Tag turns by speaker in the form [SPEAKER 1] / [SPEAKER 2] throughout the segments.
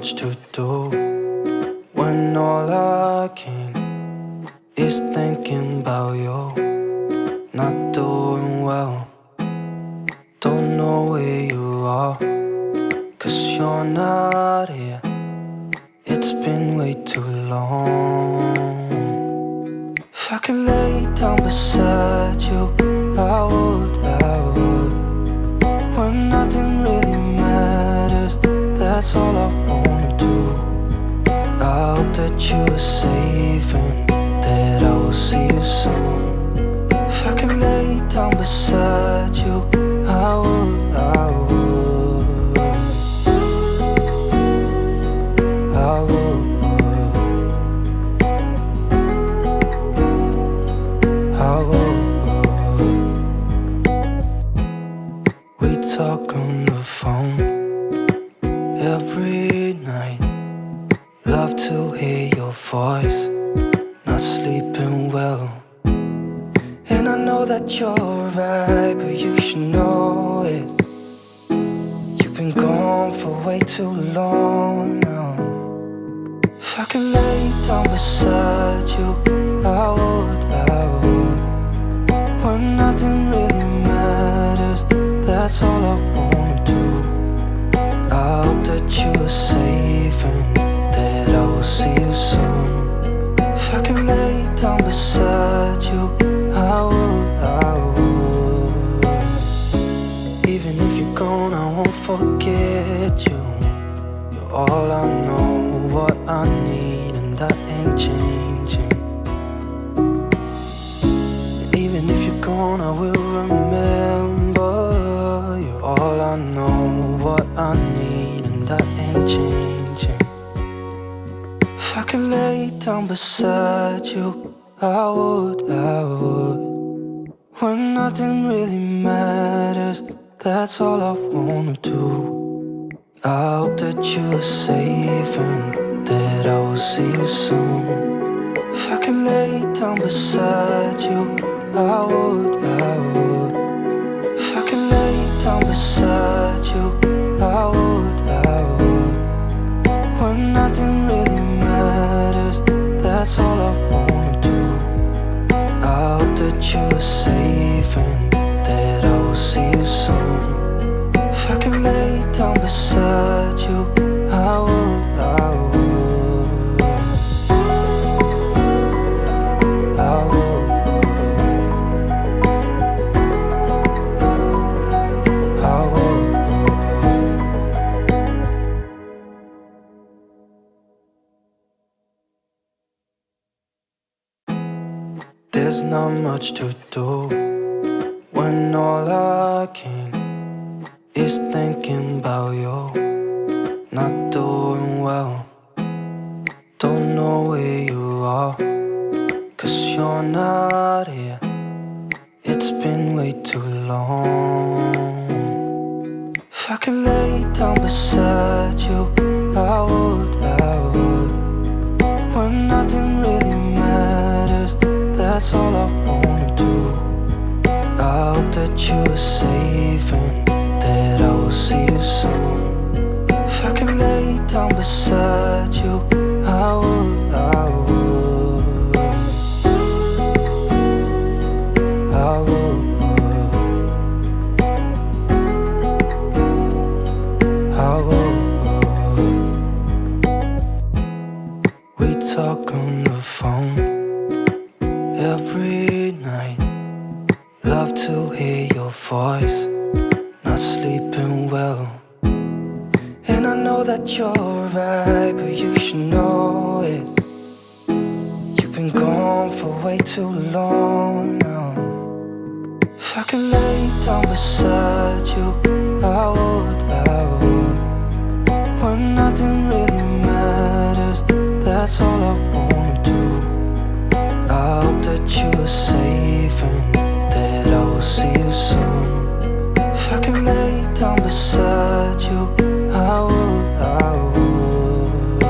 [SPEAKER 1] much to do when all I can is thinking about you. Not doing well, don't know where you are, 'cause you're not here. It's been way too long. If I could lay down beside you, I would, when nothing really matters, that's all I wanna do. I hope that you are safe and that I will see you soon. If I could lay down beside you, I would, I would, I would, I would. We talk on the phone every night. Love to hear your voice, not sleeping well. And I know that you're right, but you should know it. You've been gone for way too long now. If I could lay down beside you, I would, when nothing really matters, that's all I wanna do. I hope that you are safe and that I will see you soon. If I could lay down beside you, I would, I would. Even if you're gone, I won't forget you. You're all I know, what I need, and that ain't changing. And even if you're gone, I will remember. You're all I know, what I need, and that ain't changing. If I could lay down beside you, I would, I would. When nothing really matters, that's all I wanna do. I hope that you are safe and that I will see you soon. If I could lay down beside you, I would, I would. If I could lay down beside you, I would, I would. When nothing really matters, that's all I wanna do. I hope that you are safe and that I will see you soon. If I could lay down beside you, I would, I would, I would, I would. There's not much to do when all I can is thinking about you. Not doing well, don't know where you are, 'cause you're not here. It's been way too long. If I could lay down beside you, I would, I would. When nothing really matters, that's all I wanna do. I hope that you are safe and that I will see you soon. If I could lay down beside you, I would, I would, I would, I would. We talk on the phone every night. Love to hear your voice, not sleeping well. And I know that you're right, but you should know it. You've been gone for way too long now. If I could lay down beside you, I would, I would. When nothing really matters, that's all I wanna do. I hope that you are safe and that I will see you soon. If I could lay down beside you, I would, I would.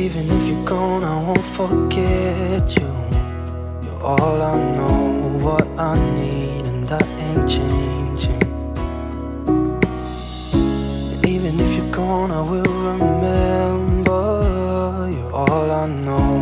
[SPEAKER 1] Even if you're gone, I won't forget you. You're all I know, what I need, and that ain't changing. And even if you're gone, I will remember. know